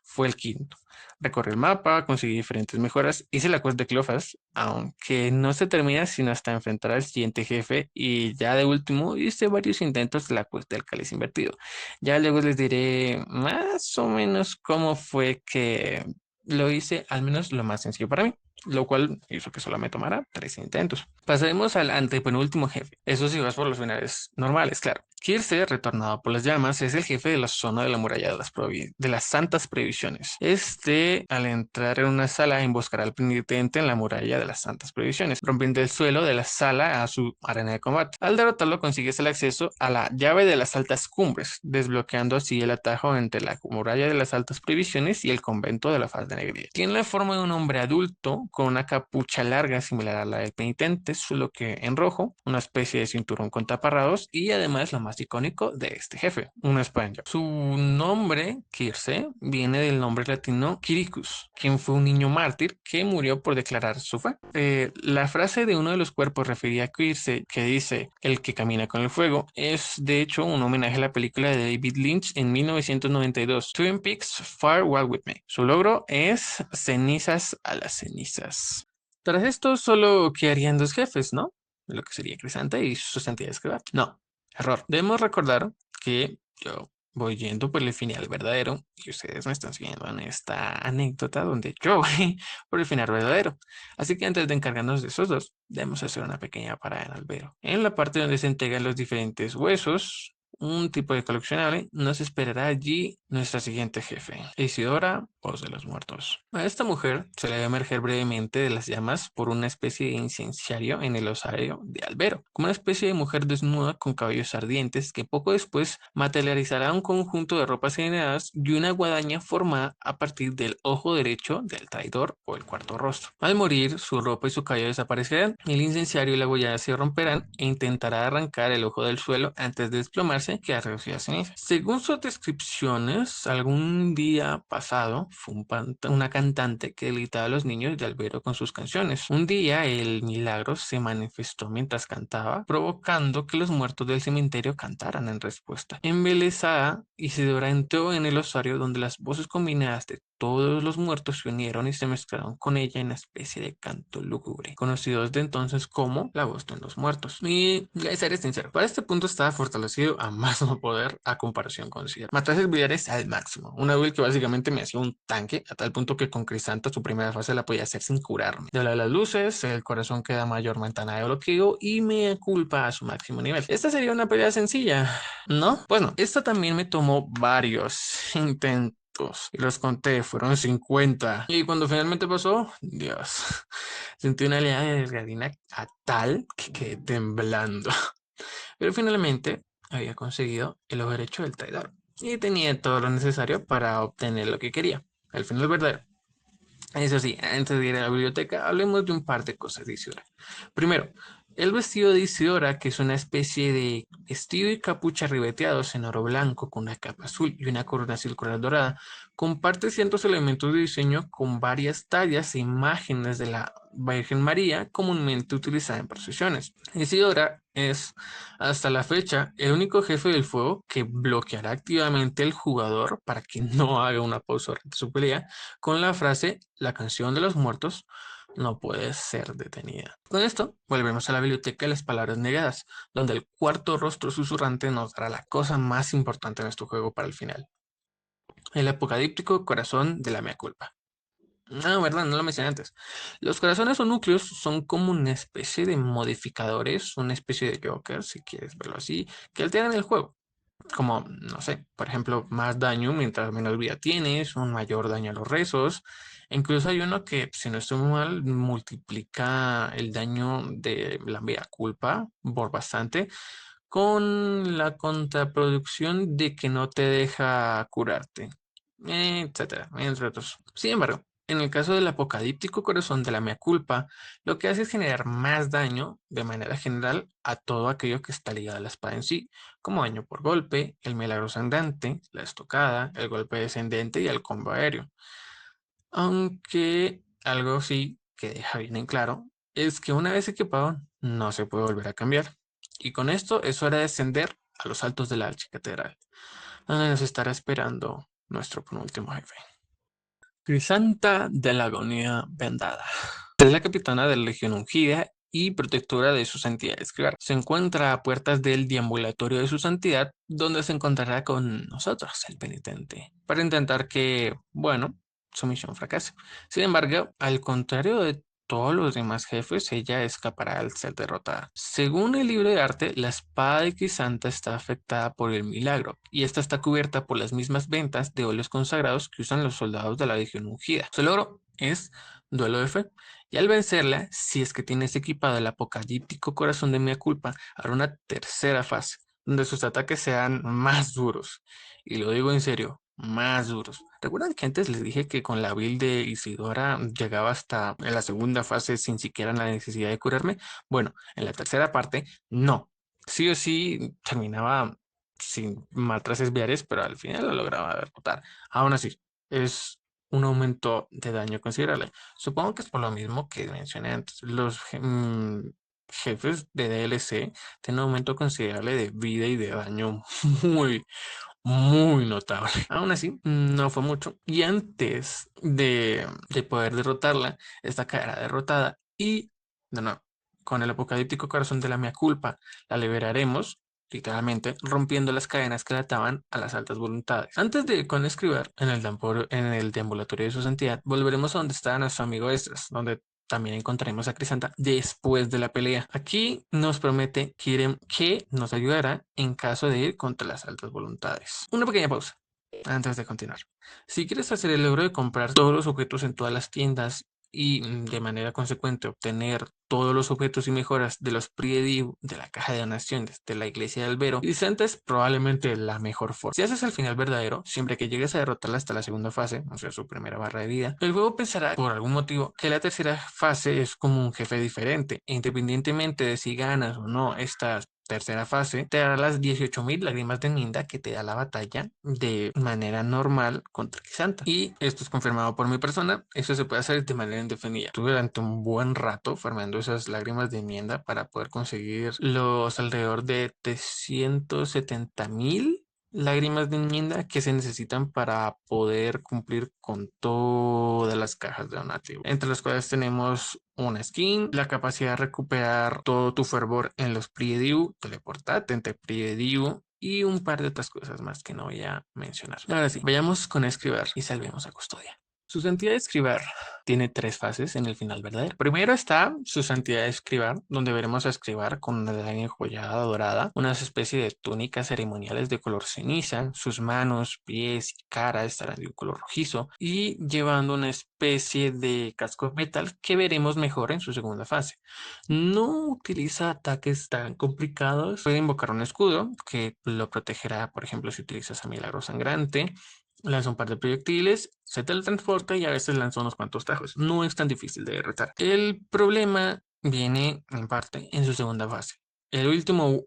fue el quinto. Recorrí el mapa, conseguí diferentes mejoras, hice la quest de Cleofas, aunque no se termina sino hasta enfrentar al siguiente jefe y ya de último hice varios intentos de la quest del cáliz invertido. Ya luego les diré más o menos cómo fue que lo hice, al menos lo más sencillo para mí, lo cual hizo que solo me tomara 3 intentos. Pasaremos al antepenúltimo jefe. Eso sí, vas por los finales normales, claro. Kirse, retornado por las llamas, es el jefe de la zona de la muralla de las santas previsiones. Al entrar en una sala, emboscará al penitente en la muralla de las santas previsiones, rompiendo el suelo de la sala a su arena de combate. Al derrotarlo, consigues el acceso a la llave de las altas cumbres, desbloqueando así el atajo entre la muralla de las altas previsiones y el convento de la faz de Negría. Tiene la forma de un hombre adulto con una capucha larga similar a la del penitente, solo que en rojo, una especie de cinturón con taparrados y además lo más icónico de este jefe, una espada. Su nombre, Kirse, viene del nombre latino Quiricus, quien fue un niño mártir que murió por declarar su fe. La frase de uno de los cuerpos referida a Kirse que dice el que camina con el fuego es de hecho un homenaje a la película de David Lynch en 1992, Twin Peaks Fire Walk With Me. Su logro es cenizas a las cenizas. Tras esto solo quedarían dos jefes, ¿no? Lo que sería Crisanta y sus entidades que no, error. Debemos recordar que yo voy yendo por el final verdadero y ustedes me están siguiendo en esta anécdota donde yo voy por el final verdadero. Así que antes de encargarnos de esos dos, debemos hacer una pequeña parada en albero. En la parte donde se entregan los diferentes huesos, un tipo de coleccionable, nos esperará allí nuestra siguiente jefe, Isidora, voz de los muertos. A esta mujer se le ve emerger brevemente de las llamas por una especie de incenciario en el osario de Albero, como una especie de mujer desnuda con cabellos ardientes que poco después materializará un conjunto de ropas generadas y una guadaña formada a partir del ojo derecho del traidor o el cuarto rostro. Al morir, su ropa y su cabello desaparecerán, el incenciario y la guadaña se romperán e intentará arrancar el ojo del suelo antes de desplomarse que a reducir a ceniza. Según sus descripciones, algún día pasado fue una cantante que deleitaba a los niños de Albero con sus canciones. Un día el milagro se manifestó mientras cantaba, provocando que los muertos del cementerio cantaran en respuesta. Embelesada, Isidora entró en el osario donde las voces combinadas de todos los muertos se unieron y se mezclaron con ella en una especie de canto lúgubre, conocido desde entonces como la voz de los muertos. Y ya seré sincero, para este punto estaba fortalecido a más no poder a comparación con Cier. Maté servidores al máximo, una build que básicamente me hacía un tanque, a tal punto que con Crisanta su primera fase la podía hacer sin curarme. De las luces, el corazón queda mayor ventana de bloqueo y me culpa a su máximo nivel. Esta sería una pelea sencilla, ¿no? Pues no, esta también me tomó varios intentos y los conté, fueron 50. Y cuando finalmente pasó, Dios, sentí una oleada de adrenalina a tal que quedé temblando. Pero finalmente había conseguido el ojo derecho del traidor y tenía todo lo necesario para obtener lo que quería, el final verdadero. Eso sí, antes de ir a la biblioteca, hablemos de un par de cosas, dice ahora. Primero, El vestido de Isidora, que es una especie de vestido y capucha ribeteados en oro blanco con una capa azul y una corona circular dorada, comparte ciertos elementos de diseño con varias tallas e imágenes de la Virgen María comúnmente utilizada en procesiones. Isidora es, hasta la fecha, el único jefe del fuego que bloqueará activamente al jugador para que no haga una pausa durante su pelea con la frase "La canción de los muertos no puede ser detenida". Con esto, volvemos a la biblioteca de las palabras negadas, donde el cuarto rostro susurrante nos dará la cosa más importante de nuestro juego para el final. El apocalíptico corazón de la mea culpa. Ah, verdad, no lo mencioné antes. Los corazones o núcleos son como una especie de modificadores, una especie de Joker, si quieres verlo así, que alteran el juego. Como, no sé, por ejemplo, más daño mientras menos vida tienes, un mayor daño a los rezos. Incluso hay uno que, si no estoy mal, multiplica el daño de la mea culpa por bastante, con la contraproducción de que no te deja curarte, etcétera, entre otros. Sin embargo, en el caso del apocalíptico corazón de la mea culpa, lo que hace es generar más daño de manera general a todo aquello que está ligado a la espada en sí, como daño por golpe, el milagro sangrante, la estocada, el golpe descendente y el combo aéreo. Aunque algo sí que deja bien en claro es que una vez equipado no se puede volver a cambiar. Y con esto es hora de descender a los altos de la archicatedral, donde nos estará esperando nuestro penúltimo jefe. Crisanta de la Agonía Vendada. Es la capitana de la Legión Ungida y protectora de su santidad escribar. Se encuentra a puertas del deambulatorio de su santidad, donde se encontrará con nosotros, el penitente, para intentar que, bueno, su misión fracase. Sin embargo, al contrario de todos los demás jefes, ella escapará al ser derrotada. Según el libro de arte, la espada de Crisanta está afectada por el milagro, y esta está cubierta por las mismas ventas de óleos consagrados que usan los soldados de la Legión Ungida. Su logro es duelo de fe. Y al vencerla, si es que tienes equipado el apocalíptico corazón de mea culpa, habrá una tercera fase, donde sus ataques sean más duros. Y lo digo en serio, más duros. ¿Recuerdan que antes les dije que con la build de Isidora llegaba hasta en la segunda fase sin siquiera la necesidad de curarme? Bueno, en la tercera parte, no. Sí o sí terminaba sin matraces viares, pero al final lo lograba derrotar. Aún así, es un aumento de daño considerable. Supongo que es por lo mismo que mencioné antes. Los jefes de DLC tienen un aumento considerable de vida y de daño muy, muy notable. Aún así, no fue mucho. Y antes de poder derrotarla, esta caerá derrotada. Y, de nuevo, con el apocalíptico corazón de la mea culpa, la liberaremos, literalmente, rompiendo las cadenas que la ataban a las altas voluntades. Antes de ir con escribir en el deambulatorio de su santidad, volveremos a donde estaba nuestro amigo Estras, donde también encontraremos a Crisanta después de la pelea. Aquí nos promete que nos ayudará en caso de ir contra las altas voluntades. Una pequeña pausa antes de continuar. Si quieres hacer el logro de comprar todos los objetos en todas las tiendas y de manera consecuente obtener todos los objetos y mejoras de los Priediv de la caja de donaciones de la iglesia de Albero, Crisanta es probablemente la mejor forma. Si haces el final verdadero, siempre que llegues a derrotarla hasta la segunda fase, o sea, su primera barra de vida, el juego pensará por algún motivo que la tercera fase es como un jefe diferente, e independientemente de si ganas o no estas tercera fase, te dará las 18.000 lágrimas de Ninda que te da la batalla de manera normal contra Kisanta. Y esto es confirmado por mi persona. Eso se puede hacer de manera indefinida. Estuve durante un buen rato farmando esas lágrimas de enmienda para poder conseguir los alrededor de 370.000 lágrimas de enmienda que se necesitan para poder cumplir con todas las cajas de donativo, entre las cuales tenemos una skin, la capacidad de recuperar todo tu fervor en los Priediu, teleportarte entre Priediu y un par de otras cosas más que no voy a mencionar. Ahora sí, vayamos con Escribar y salvemos a Custodia. Su santidad de Escribar tiene tres fases en el final verdadero. Primero está su santidad de Escribar, donde veremos a Escribar con una daga enjollada dorada, unas especie de túnicas ceremoniales de color ceniza, sus manos, pies y cara estarán de un color rojizo y llevando una especie de casco de metal que veremos mejor en su segunda fase. No utiliza ataques tan complicados, puede invocar un escudo que lo protegerá, por ejemplo, si utilizas a Milagro Sangrante. Lanza un par de proyectiles, se teletransporta y a veces lanza unos cuantos tajos. No es tan difícil de derrotar. El problema viene en parte en su segunda fase. El último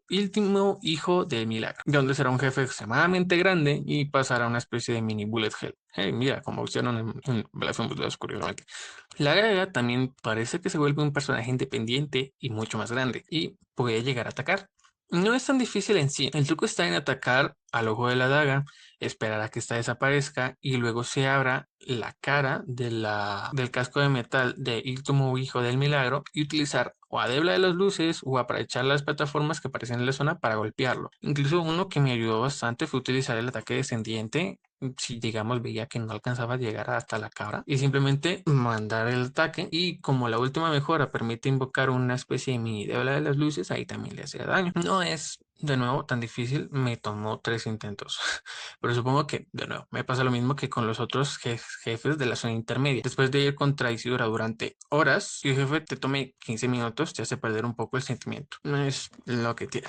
hijo de Milagro, donde será un jefe extremadamente grande y pasará a una especie de mini bullet hell. Hey, mira, como hicieron en Blasphemous 2, curiosamente. La Gaga también parece que se vuelve un personaje independiente y mucho más grande, y puede llegar a atacar. No es tan difícil en sí. El truco está en atacar al ojo de la daga, esperar a que ésta desaparezca y luego se abra la cara del casco de metal de último hijo del milagro y utilizar o a Debla de las luces o aprovechar las plataformas que aparecen en la zona para golpearlo. Incluso uno que me ayudó bastante fue utilizar el ataque descendiente si digamos veía que no alcanzaba a llegar hasta la cabra y simplemente mandar el ataque y como la última mejora permite invocar una especie de mini Debla de las luces, ahí también le hacía daño. No es de nuevo tan difícil, me tomó 3 intentos. Pero supongo que, de nuevo, me pasa lo mismo que con los otros jefes de la zona intermedia. Después de ir contra Isidora durante horas, si el jefe te tome 15 minutos, te hace perder un poco el sentimiento. No es lo que tiene.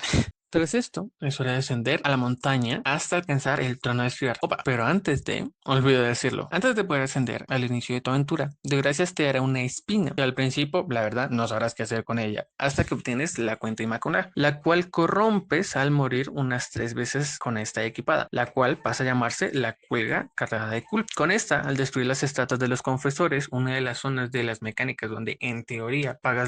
Tras esto, es hora de descender a la montaña hasta alcanzar el trono de Escribar. Opa, pero olvido decirlo, antes de poder ascender al inicio de tu aventura, de gracias te dará una espina, que al principio, la verdad, no sabrás qué hacer con ella, hasta que obtienes la cuenta inmaculada, la cual corrompes al morir unas 3 veces con esta equipada, la cual pasa a llamarse la cuelga cargada de culpa. Con esta, al destruir las estatuas de los confesores, una de las zonas de las mecánicas donde en teoría pagas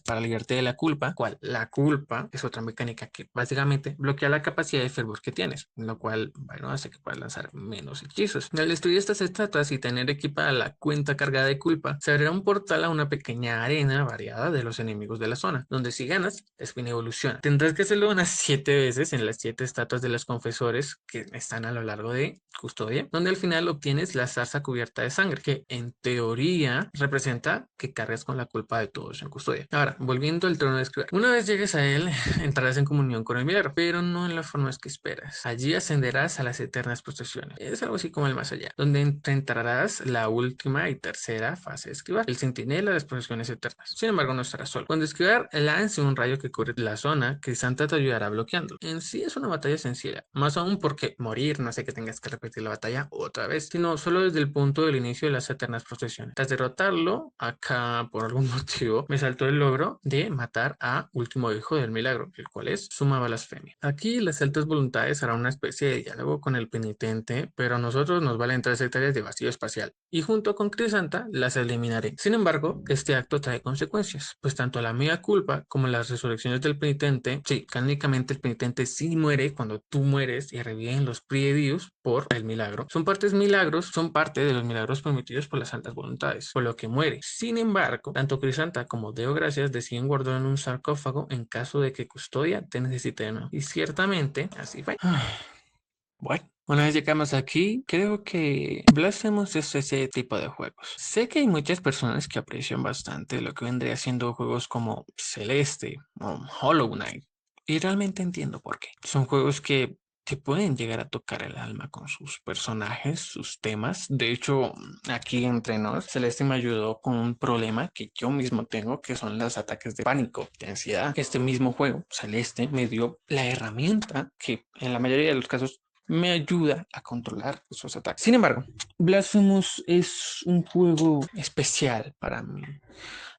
para liberarte de la culpa, cual la culpa es otra mecánica que básicamente bloquea la capacidad de fervor que tienes, lo cual, bueno, hace que puedas lanzar menos hechizos. Al destruir estas estatuas y tener equipada la cuenta cargada de culpa, se abrirá un portal a una pequeña arena variada de los enemigos de la zona, donde si ganas, la espina evoluciona. Tendrás que hacerlo unas 7 veces en las 7 estatuas de los confesores que están a lo largo de Custodia, donde al final obtienes la zarza cubierta de sangre, que en teoría representa que cargas con la culpa de todos en Custodia. Ahora, volviendo al trono de Escribir. Una vez llegues a él, entrarás en comunión con el milagro, pero no en las formas que esperas. Allí ascenderás a las eternas posesiones. Es algo así como el más allá, donde enfrentarás la última y tercera fase de Escribar, el centinela de las posesiones eternas. Sin embargo, no estarás solo. Cuando Escribar lance un rayo que cubre la zona, Crisanta te ayudará bloqueando. En sí es una batalla sencilla, más aún porque morir no hace que tengas que repetir la batalla otra vez, sino solo desde el punto del inicio de las eternas posesiones. Tras derrotarlo, acá por algún motivo me saltó el logro de matar a último hijo del milagro, el cual es suma blasfemia. Aquí las altas voluntades harán una especie de diálogo con el penitente, pero a nosotros nos valen 3 hectáreas de vacío espacial y junto con Crisanta las eliminaré. Sin embargo, este acto trae consecuencias, pues tanto la mea culpa como las resurrecciones del penitente, sí, cánicamente el penitente sí muere cuando tú mueres y reviven los predios por el milagro. Son parte de los milagros permitidos por las santas voluntades, por lo que muere. Sin embargo, tanto Crisanta como Deo Gracias deciden guardarlo en un sarcófago en caso de que Custodia te necesite de nuevo. Y ciertamente, así fue. Bueno, una vez llegamos aquí, creo que Blasphemous es ese tipo de juegos. Sé que hay muchas personas que aprecian bastante lo que vendría siendo juegos como Celeste o Hollow Knight. Y realmente entiendo por qué. Son juegos que te pueden llegar a tocar el alma con sus personajes, sus temas. De hecho, aquí entre nos, Celeste me ayudó con un problema que yo mismo tengo, que son los ataques de pánico, de ansiedad. Este mismo juego, Celeste, me dio la herramienta que en la mayoría de los casos me ayuda a controlar esos ataques. Sin embargo, Blasphemous es un juego especial para mí.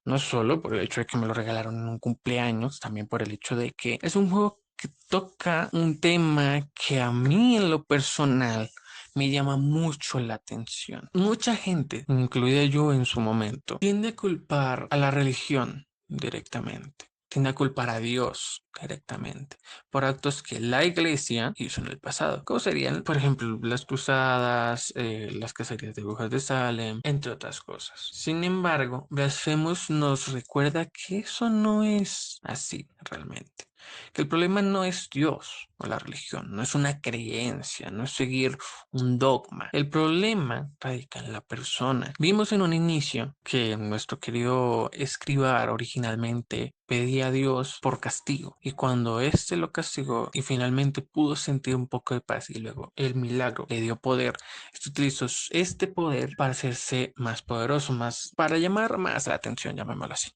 No solo por el hecho de que me lo regalaron en un cumpleaños, también por el hecho de que es un juego que toca un tema que a mí en lo personal me llama mucho la atención. Mucha gente, incluida yo en su momento, tiende a culpar a la religión directamente. Tiende a culpar a Dios directamente por actos que la iglesia hizo en el pasado. ¿Cómo serían? Por ejemplo, las cruzadas, las cacerías de brujas de Salem, entre otras cosas. Sin embargo, Blasphemous nos recuerda que eso no es así realmente. Que el problema no es Dios o la religión, no es una creencia, no es seguir un dogma. El problema radica en la persona. Vimos en un inicio que nuestro querido escribar originalmente pedía a Dios por castigo y cuando éste lo castigó y finalmente pudo sentir un poco de paz y luego el milagro le dio poder, este utilizó este poder para hacerse más poderoso, más para llamar más la atención, llamémoslo así.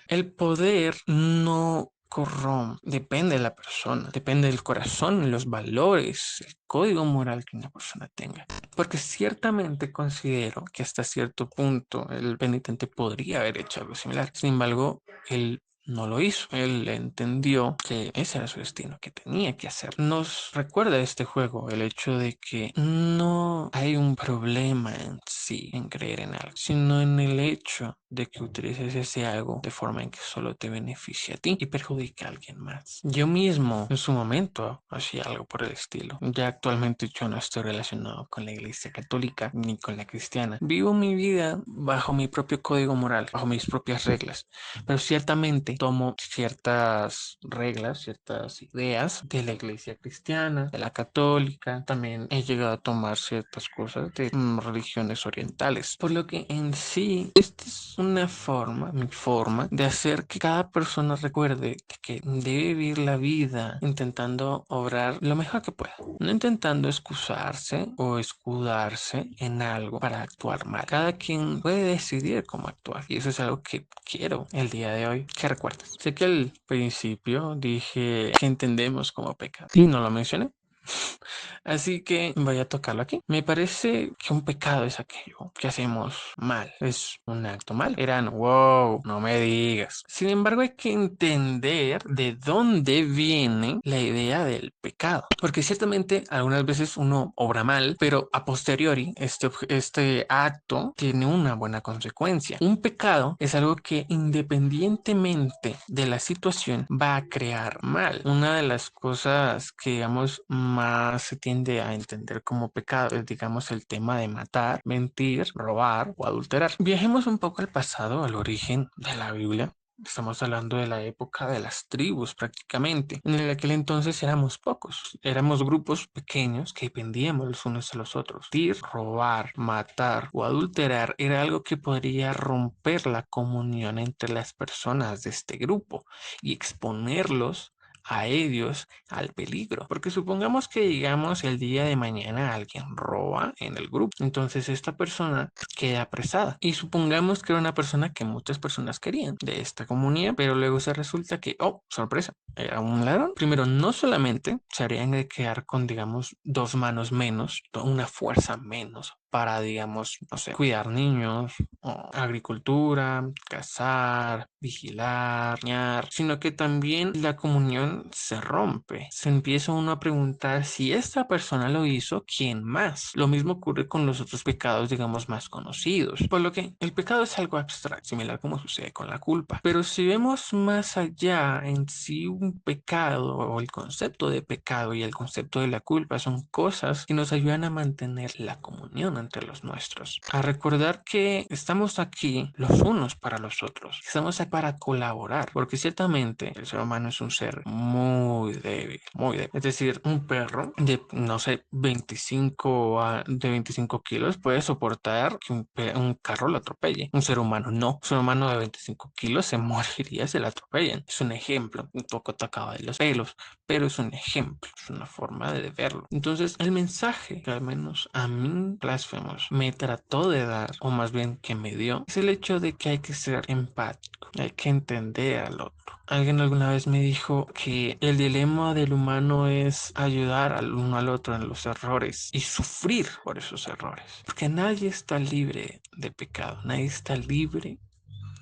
El poder no corrompe, depende de la persona, depende del corazón, los valores, el código moral que una persona tenga. Porque ciertamente considero que hasta cierto punto el penitente podría haber hecho algo similar. Sin embargo, él no lo hizo. Él entendió que ese era su destino, que tenía que hacer. Nos recuerda este juego el hecho de que no hay un problema en sí, en creer en algo, sino en el hecho de que utilices ese algo de forma en que solo te beneficia a ti y perjudica a alguien más. Yo mismo en su momento hacía algo por el estilo. Ya actualmente yo no estoy relacionado con la iglesia católica ni con la cristiana. Vivo mi vida bajo mi propio código moral, bajo mis propias reglas, pero ciertamente tomo ciertas reglas, ciertas ideas de la iglesia cristiana, de la católica. También he llegado a tomar ciertas cosas de religiones orientales, por lo que en sí esta es una forma, mi forma de hacer que cada persona recuerde que debe vivir la vida intentando obrar lo mejor que pueda, no intentando excusarse o escudarse en algo para actuar mal. Cada quien puede decidir cómo actuar y eso es algo que quiero el día de hoy que recuerdes. Sé que al principio dije que entendemos como pecado y no lo mencioné. Así que voy a tocarlo aquí. Me parece que un pecado es aquello que hacemos mal. Es un acto mal. Eran, wow, no me digas. Sin embargo, hay que entender de dónde viene la idea del pecado. Porque ciertamente algunas veces uno obra mal, pero a posteriori este acto tiene una buena consecuencia. Un pecado es algo que independientemente de la situación va a crear mal. Una de las cosas que digamos más se tiende a entender como pecado es digamos el tema de matar, mentir, robar o adulterar. Viajemos un poco al pasado, al origen de la Biblia. Estamos hablando de la época de las tribus prácticamente. En aquel entonces éramos pocos, éramos grupos pequeños que dependíamos los unos de los otros. Mentir, robar, matar o adulterar era algo que podría romper la comunión entre las personas de este grupo y exponerlos a ellos al peligro. Porque supongamos que digamos el día de mañana alguien roba en el grupo. Entonces esta persona queda apresada. Y supongamos que era una persona que muchas personas querían de esta comunidad, pero luego se resulta que, oh, sorpresa, era un ladrón. Primero, no solamente se harían de quedar con, digamos, dos manos menos, una fuerza menos para, digamos, no sé, cuidar niños, o agricultura, cazar, vigilar, bañar, sino que también la comunión se rompe. Se empieza uno a preguntar si esta persona lo hizo, ¿quién más? Lo mismo ocurre con los otros pecados, digamos, más conocidos. Por lo que el pecado es algo abstracto, similar como sucede con la culpa. Pero si vemos más allá en sí un pecado o el concepto de pecado y el concepto de la culpa son cosas que nos ayudan a mantener la comunión entre los nuestros. A recordar que estamos aquí los unos para los otros. Estamos aquí para colaborar, porque ciertamente el ser humano es un ser muy débil, muy débil. Es decir, un perro de, no sé, 25 kilos puede soportar que un carro lo atropelle. Un ser humano no. Un ser humano de 25 kilos se moriría si lo atropellan. Es un ejemplo, un poco tocado de los pelos, pero es un ejemplo, es una forma de verlo. Entonces, el mensaje que al menos a mí, Blasphemous, me trató de dar, o más bien que me dio, es el hecho de que hay que ser empático, hay que entender al otro. Alguien alguna vez me dijo que el dilema del humano es ayudar al uno al otro en los errores y sufrir por esos errores. Porque nadie está libre de pecado, nadie está libre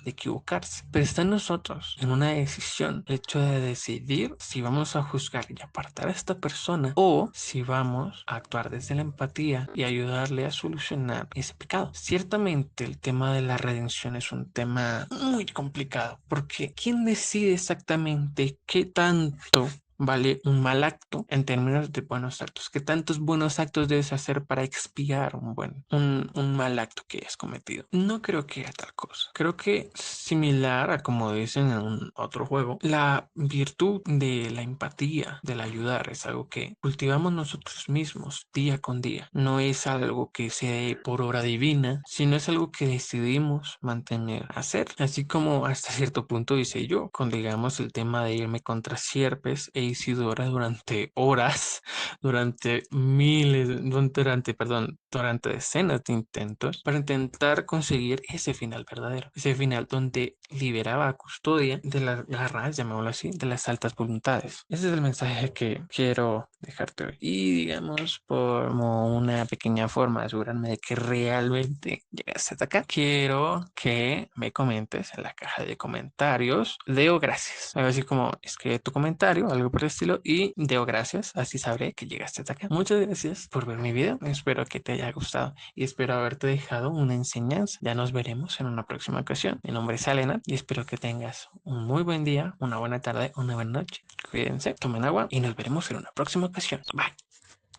de equivocarse, pero está en nosotros, en una decisión, el hecho de decidir si vamos a juzgar y apartar a esta persona o si vamos a actuar desde la empatía y ayudarle a solucionar ese pecado. Ciertamente el tema de la redención es un tema muy complicado, porque ¿quién decide exactamente qué tanto vale un mal acto en términos de buenos actos? ¿Qué tantos buenos actos debes hacer para expiar un mal acto que has cometido? No creo que haya tal cosa. Creo que similar a como dicen en un otro juego, la virtud de la empatía, del ayudar, es algo que cultivamos nosotros mismos día con día. No es algo que se dé por obra divina, sino es algo que decidimos mantener hacer. Así como hasta cierto punto hice yo, con digamos el tema de irme contra sierpes e Isidora durante horas, durante miles, durante decenas de intentos para intentar conseguir ese final verdadero, ese final donde liberaba a Custodia de las garras, llamémoslo así, de las altas voluntades. Ese es el mensaje que quiero dejarte hoy. Y digamos, como una pequeña forma de asegurarme de que realmente llegaste hasta acá, quiero que me comentes en la caja de comentarios. Deo gracias. Algo así como escribe tu comentario, algo por el estilo, y deo gracias. Así sabré que llegaste hasta acá. Muchas gracias por ver mi video. Espero que te haya gustado y espero haberte dejado una enseñanza. Ya nos veremos en una próxima ocasión. Mi nombre es Alena y espero que tengas un muy buen día, una buena tarde, una buena noche. Cuídense, tomen agua y nos veremos en una próxima ocasión. Bye.